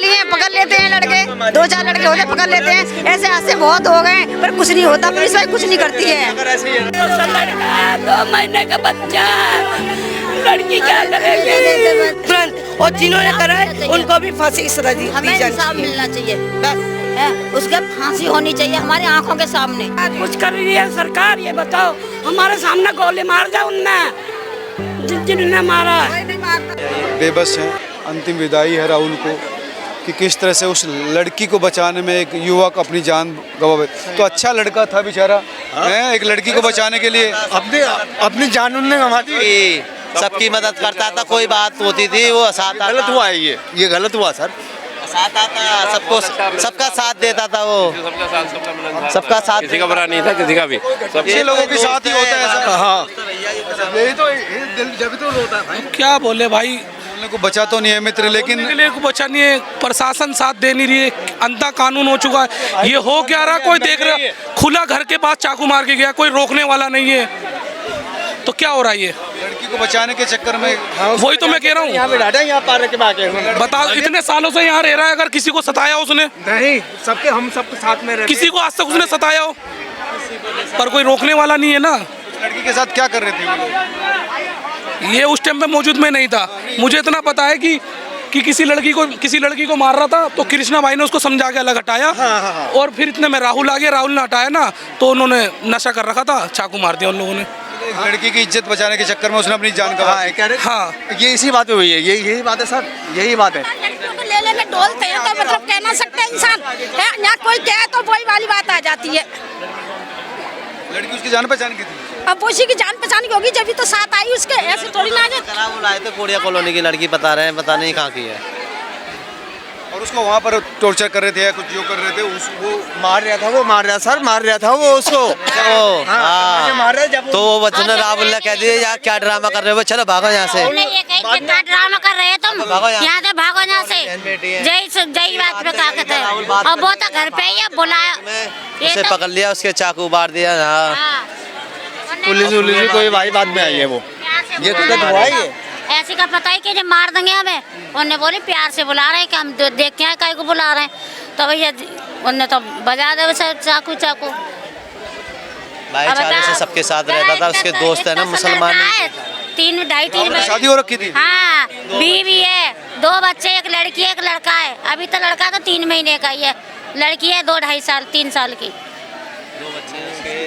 गली है, पकड़ लेते हैं लड़के, 2-4 लड़के होते पकड़ लेते हैं। ऐसे हादसे बहुत हो गए पर कुछ नहीं होता, पुलिस भाई कुछ नहीं करती है। 2 महीने का बच्चा, लड़की क्या करेगी तुरंत, और जिन्होंने करा है उनको भी फांसी की सजा दी हमें इंसाफ मिलना चाहिए, बस है, उसके फांसी होनी चाहिए हमारी आंखों के सामने। कुछ कर रही है सरकार, ये बताओ। हमारे सामने गोली मार जाओ उनने, जिन्होंने मारा है। बेबस है, अंतिम विदाई है राहुल को कि किस तरह से उस लड़की को बचाने में एक युवक अपनी जान गवा। तो अच्छा लड़का था बेचारा, एक लड़की को बचाने के लिए अपनी जान उन्होंने गंवा दी। सबकी मदद करता था, कोई बात होती थी वो साथ गलत हुआ है, ये गलत हुआ सर। साथ आता, सबको सबका साथ देता था वो, सबका साथ, किसी का बुरा नहीं था, किसी का भी, सबसे लोगों के साथ ही होता है सर। हाँ, यही तो दिल जब तो होता है। क्या बोले भाई, को बचा तो नहीं है मित्र, लेकिन को बचा नहीं है, प्रशासन साथ दे नहीं रही है, अंधा कानून हो चुका है। ये हो क्या रहा, कोई देख रहा, खुला घर के पास चाकू मार के गया, कोई रोकने वाला नहीं है, तो क्या हो रहा है? ये लड़की को बचाने के चक्कर में वही तो मैं कह रहा हूँ, यहाँ पार के बाके बताओ, इतने सालों से यहाँ रह रहा है, अगर किसी को सताया उसने नहीं, सबके हम सबके साथ में रहते, किसी को आज तक उसने सताया हो, पर कोई रोकने वाला नहीं है ना। लड़की के साथ क्या कर रहे थे वो लोग? ये उस टाइम पे मौजूद में नहीं था। मुझे इतना पता है कि किसी लड़की को मार रहा था, तो कृष्णा भाई ने उसको समझा के अलग हटाया। और फिर इतने में राहुल आ गया, राहुल ने हटाया ना, तो उन्होंने नशा कर रखा था, चाकू मार दिया उन लोगों ने। लड़की की इज्जत बचाने के चक्कर में उसने अपनी जान गंवाई। हाँ, ये इसी बात पे हुई है, यही बात है सर, यही बात है। लड़कियों को ले में डोलते हैं तो मतलब कह ना सकते इंसान, यहाँ कोई कहे तो वही वाली बात आ जाती है। लड़की उसकी जान पहचान की थी, अब उसी की जान पहचान की होगी, जब भी तो साथ आई उसके, ऐसे थोड़ी ना आ जाए। वो लाए थे कोड़िया कॉलोनी की लड़की, बता रहे हैं, पता नहीं कहाँ की है। और उसको वहाँ पर टॉर्चर कर रहे थे या कुछ जो कर रहे थे, उसको मार रहा था वो उसको तो वो बच्चों ने राहुल ने कह दिया यार क्या ड्रामा कर रहे हो, चलो भागो यहाँ से। क्या ड्रामा कर रहे हो तुम, यहाँ से भागो यहाँ से, जय बात पे क्या कहते हैं। और वो तो घर पे ही बुलाया, उसे पकड़ लिया, उसके चाकू मार दिया। हाँ, पुलिस कोई भाई बाद में आई है, वो ये गलत हुआ है। ये ऐसी का पता ही कि जब मार देंगे हमें, उन्होंने बोले प्यार से बुला रहे हैं कि हम देख के आए काय को बुला रहे हैं, तो भैया उन्होंने तो बजा दे चाकू। भाईचारे से सबके साथ रहता था, उसके दोस्त है ना मुसलमान। 3-2.5 बजे शादी हो रखी थी। हाँ, बीवी है, 2 बच्चे, एक लड़की एक लड़का है। अभी तो लड़का तो 3 महीने का ही है, लड़की है 2-2.5 साल 3 साल की। 2 बच्चे उसके।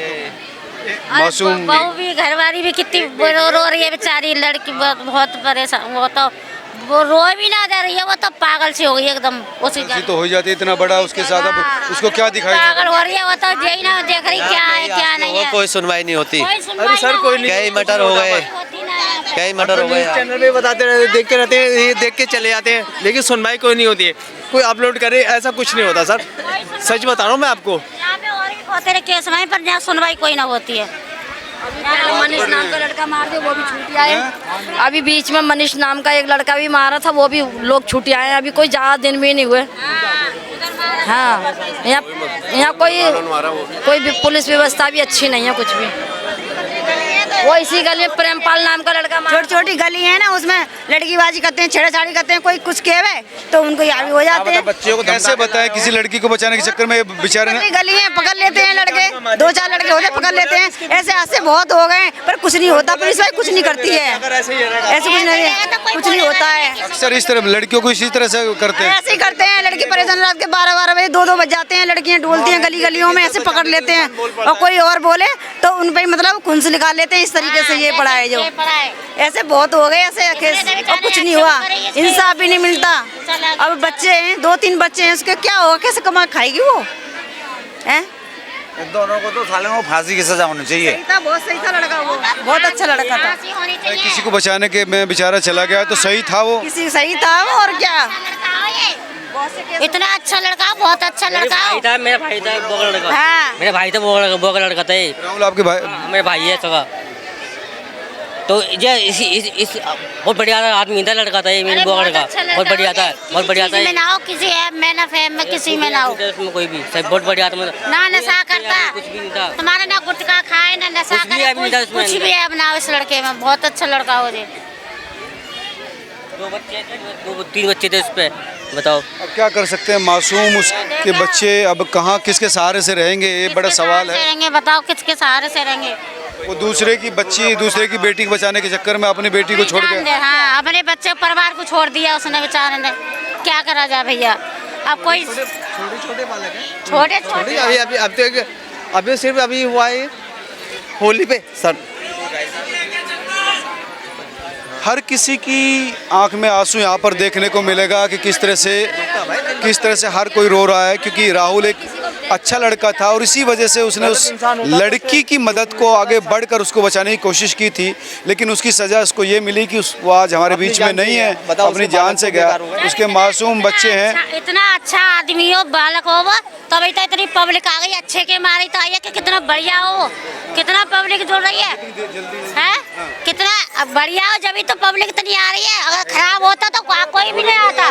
मासूम बहू भी, घरवाली भी कितनी रो रही है बेचारी लड़की, बहुत परेशान। वो रो भी ना दे रही है, वो तो पागल सी हो गई एकदम। उसी तो हो जाती है, इतना बड़ा उसके साथ, अब उसको क्या दिखाई, पागल हो रही है वो तो, यही ना देख रही क्या है क्या नहीं है। कोई सुनवाई नहीं होती। अरे सर कोई नहीं, कई मर्डर हो गए, कई मर्डर हो गए। चैनल पे बताते रहते, देखते रहते हैं, ये देख के चले जाते हैं, लेकिन सुनवाई कोई नहीं होती है। कोई अपलोड करे ऐसा कुछ नहीं होता सर, सच बता रहा हूँ मैं आपको। यहाँ पे और भी होते रहे केस वहीं पर, जहाँ सुनवाई कोई ना होती है। मनीष नाम का लड़का मार दिया, वो भी छूट आए। अभी बीच में मनीष नाम का एक लड़का भी मारा था, वो भी लोग छूट आए। अभी कोई ज्यादा दिन भी नहीं हुए। हाँ, यहाँ कोई भी पुलिस व्यवस्था भी अच्छी नहीं है, कुछ भी। वो इसी गली में प्रेमपाल नाम का लड़का, छोटी गली है ना, उसमें लड़कीबाजी करते हैं, छेड़छाड़ी करते हैं, कोई कुछ कहे तो उनको याद हो जाते हैं। बच्चियों को कैसे बताएं, किसी लड़की को बचाने के चक्कर में बेचारे ने गली है, पकड़ लेते हैं लड़के, 2-4 लड़के होते पकड़ लेते हैं। ऐसे हादसे बहुत हो गए पर कुछ नहीं होता, पुलिस भाई कुछ नहीं करती है, ऐसे कुछ नहीं होता है। अक्सर इस तरह लड़कियों को इसी तरह से करते हैं, ऐसे ही करते हैं। लड़की परेशान, रात के 12-12 बजे 2-2 बज जाते हैं, लड़कियां डोलती हैं गलियों में, ऐसे पकड़ लेते हैं। और कोई और बोले तो उन पे मतलब खून से निकाल लेते हैं। इस तरीके से ये पड़ा है, जो ऐसे बहुत हो गए ऐसे केस, और कुछ नहीं हुआ, इंसाफ भी नहीं मिलता। अब बच्चे हैं, 2-3 बच्चे हैं, उसके क्या होगा, कैसे कमा खाएगी वो है? दोनों को तो साले में फांसी की सजा होनी चाहिए। बहुत सही था लड़का, वो बहुत अच्छा लड़का था। किसी को बचाने के में बेचारा चला गया तो सही था वो, किसी सही था वो, और क्या। इतना अच्छा लड़का, बहुत अच्छा लड़का था। मेरा भाई था वो लड़का, हाँ। मेरा भाई था वो लड़का था। राहुल आपके भाई, मेरा भाई है सगा। तो ये इस बहुत बढ़िया आदमी था, लड़का था ये, वो लड़का बहुत बढ़िया था, बहुत बढ़िया था। ना हो किसी ऐप में ना फेम में, किसी में ना हो, उसमें कोई भी सब बहुत बढ़िया था। ना नशा करता, कुछ भी नहीं था तुम्हारा, ना गुटखा खाए ना नशा करे, कुछ भी ऐप ना हो इस लड़के में। बहुत अच्छा लड़का हो। 2 बच्चे थे, 2-3 बच्चे थे उस पे, बताओ। अब क्या कर सकते हैं, मासूम उसके बच्चे अब कहाँ किसके सहारे से रहेंगे, ये बड़ा सवाल है। रहेंगे बताओ, किसके सहारे से रहेंगे? वो दूसरे की बच्ची, दूसरे की बेटी को बचाने के चक्कर में अपनी बेटी को छोड़ गया। हाँ, अपने बच्चे परिवार को छोड़ दिया उसने बेचारे ने, क्या करा जाए भैया। अब कोई छोटे बालक हैं, छोटे छोटे अभी सिर्फ अभी हुआ है होली पे सर। हर किसी की आंख में आंसू यहाँ पर देखने को मिलेगा कि किस तरह से हर कोई रो रहा है, क्योंकि राहुल एक अच्छा लड़का था और इसी वजह से उसने उस लड़की की मदद को आगे बढ़कर उसको बचाने की कोशिश की थी, लेकिन उसकी सज़ा उसको ये मिली कि वो आज हमारे बीच में नहीं है, अपनी जान से गया। उसके मासूम बच्चे हैं। इतना अच्छा आदमी हो, बालक हो, तभी तो इतनी पब्लिक आ गई, अच्छे के मारे तो आई है कि कितना बढ़िया हो, कितना पब्लिक जुड़ रही है, कितना बढ़िया हो, जब तो पब्लिक इतनी आ रही है। अगर खराब होता तो कोई भी नहीं आता।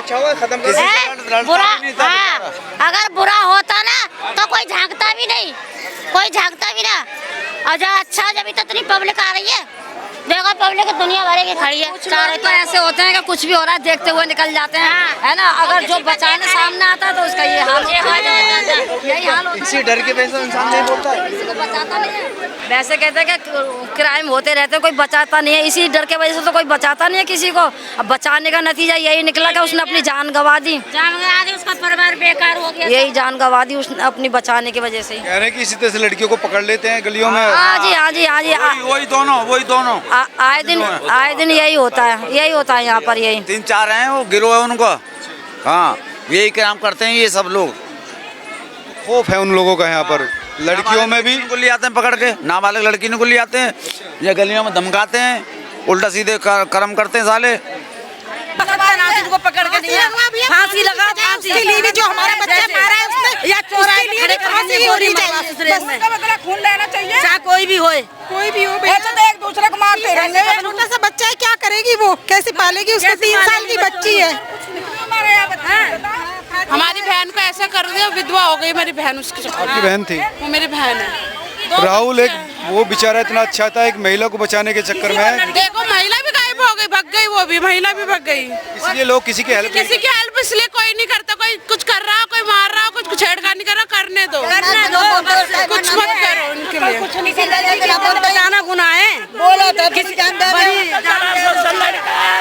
बुरा, हाँ, अगर बुरा होता ना तो कोई झांकता भी नहीं, कोई झांकता भी ना। और जो अच्छा, जब इतनी पब्लिक आ रही है, देखो पब्लिक दुनिया भर की खड़ी है। चारों तो ऐसे होते हैं कि कुछ भी हो रहा है देखते हुए निकल जाते हैं, है ना। अगर जो बचाने सामने आता है तो उसका ये हाल होता है, यही हाल होता है। इसी डर के वजह से इंसान नहीं बोलता है, किसी को बचाता नहीं है। वैसे कहते हैं कि क्राइम होते रहते हैं, कोई बचाता नहीं है, इसी डर के वजह से तो कोई बचाता नहीं है किसी को। अब बचाने का नतीजा यही निकला कि उसने अपनी जान गंवा दी, उसका परिवार बेकार हो गया। यही जान गंवा दी उसने अपनी बचाने की वजह से। कह रहे हैं कि इसी तरह से लड़कियों को पकड़ लेते हैं गलियों में। हाँ जी, हाँ जी, हाँ जी, वही दोनों आए दिन यही होता है, यहाँ पर यही 3-4 हैं, वो गिरोह है उनका। हाँ, यही काम करते हैं ये सब लोग। खौफ है उन लोगों का यहाँ पर। लड़कियों में भी को ले आते हैं पकड़ के, नाबालिग लड़की को ले आते हैं, ये गलियों में धमकाते हैं, उल्टा सीधे कर्म करते हैं साले। को पकड़ के दिया, फांसी लगा, फांसी जो हमारे बच्चे मारा है उसने, या चोराई खड़े फांसी होनी चाहिए, बदला खून लेना चाहिए, चाहे कोई भी हो। ऐसे तो एक दूसरे को मारते रहेंगे। छोटा सा बच्चा है, क्या करेगी वो, कैसे पालेगी? उसको 3 साल की बच्ची है। हमारी बहन को ऐसा कर दिया, विधवा हो गई मेरी बहन। उसकी आपकी बहन थी? वो मेरी बहन है। राहुल एक वो बेचारा इतना अच्छा था, एक महिला को बचाने के चक्कर में देखो महिला भी गायब हो गई, भग गई, वो भी महिला भी भग गई। इसलिए लोग किसी की हेल्प इसलिए कोई नहीं करता, कोई कुछ कर रहा, कोई मार रहा, कुछ छेड़खानी कर रहा, करने दो, कुछ मत करो उनके लिए। बचाना गुनाह है, बोलो तो किसी लड़का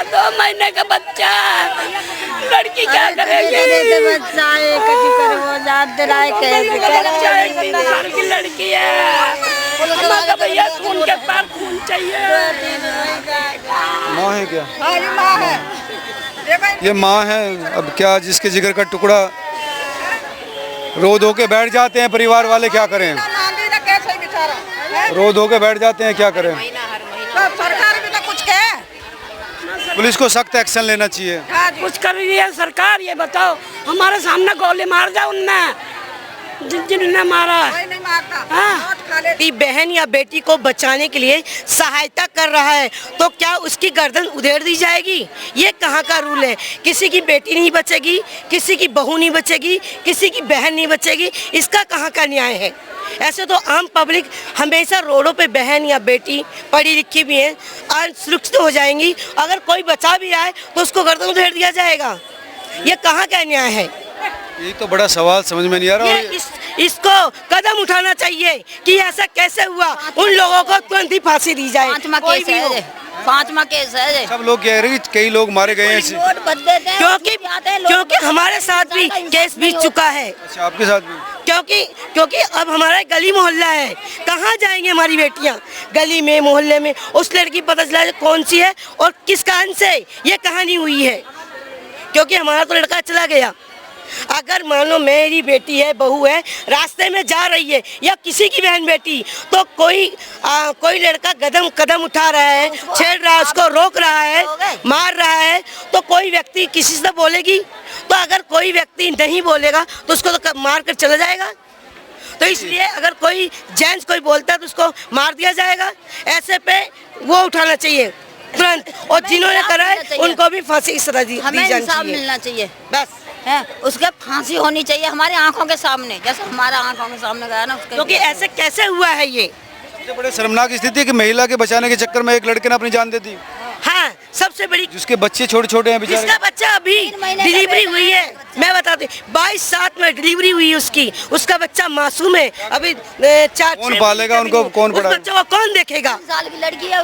2 महीने का बच्चा, लड़की क्या करेगी? की लड़की है, भैया खून के पास खून चाहिए। माँ है क्या? ये माँ है। अब क्या, जिसके जिगर का टुकड़ा रो धो के बैठ जाते हैं परिवार वाले, क्या करें? रो धो के बैठ जाते हैं, क्या करें? सरकार भी तो कुछ कहे, पुलिस को सख्त एक्शन लेना चाहिए। कुछ कर रही है सरकार, ये बताओ। हमारे सामने गोली मार जाए उनने, जिन्होंने मारा। बहन या बेटी को बचाने के लिए सहायता कर रहा है तो क्या उसकी गर्दन उधेड़ दी जाएगी? ये कहाँ का रूल है? किसी की बेटी नहीं बचेगी, किसी की बहू नहीं बचेगी, किसी की बहन नहीं बचेगी, इसका कहाँ का न्याय है? ऐसे तो आम पब्लिक हमेशा रोडों पे बहन या बेटी पढ़ी लिखी भी है सुरक्षित हो जाएंगी, अगर कोई बचा भी आए तो उसको गर्दन उधेड़ दिया जाएगा। ये कहाँ का न्याय है? ये तो बड़ा सवाल समझ में नहीं आ रहा। इसको कदम उठाना चाहिए कि ऐसा कैसे हुआ, उन लोगों को तुरंत ही फांसी दी जाए। 5वां केस है। सब लोग कह रहे हैं कि कई लोग मारे गए हैं, क्योंकि हमारे साथ भी केस बीत चुका है। अच्छा, आपके साथ भी? क्योंकि अब हमारा गली मोहल्ला है, कहाँ जाएंगे हमारी बेटियाँ? गली में, मोहल्ले में उस लड़की पता चला कौन सी है और किस कारण से ये कहानी हुई है, क्योंकि हमारा तो लड़का चला गया। अगर मान लो मेरी बेटी है, बहू है, रास्ते में जा रही है या किसी की बहन बेटी, तो कोई लड़का कदम उठा रहा है, छेड़ रहा है, उसको रोक रहा है, मार रहा है, तो कोई व्यक्ति किसी से बोलेगी? तो अगर कोई व्यक्ति नहीं बोलेगा तो उसको तो मार कर चला जाएगा। तो इसलिए अगर कोई जेंट्स कोई बोलता है तो उसको मार दिया जाएगा। ऐसे पे वो उठाना चाहिए तुरंत, और जिन्होंने करा है उनको भी फांसी की सजा दी जानी चाहिए। मिलना चाहिए बस है, उसके फांसी होनी चाहिए हमारी आंखों के सामने, जैसे हमारा आंखों के सामने गया ना। क्योंकि ऐसे कैसे हुआ है? ये सबसे बड़े शर्मनाक स्थिति है कि महिला के बचाने के चक्कर में एक लड़के ने अपनी जान दे दी। हाँ, हाँ, सबसे बड़ी जिसके बच्चे छोटे छोटे हैं बेचारे। जिसका बच्चा अभी डिलीवरी हुई है, मैं बताती, 22/7 में डिलीवरी हुई है उसकी, उसका बच्चा मासूम है अभी 4 कौन पालेगा उनको, कौन उस पढ़ाएगा? बच्चों को कौन देखेगा? साल की लड़की है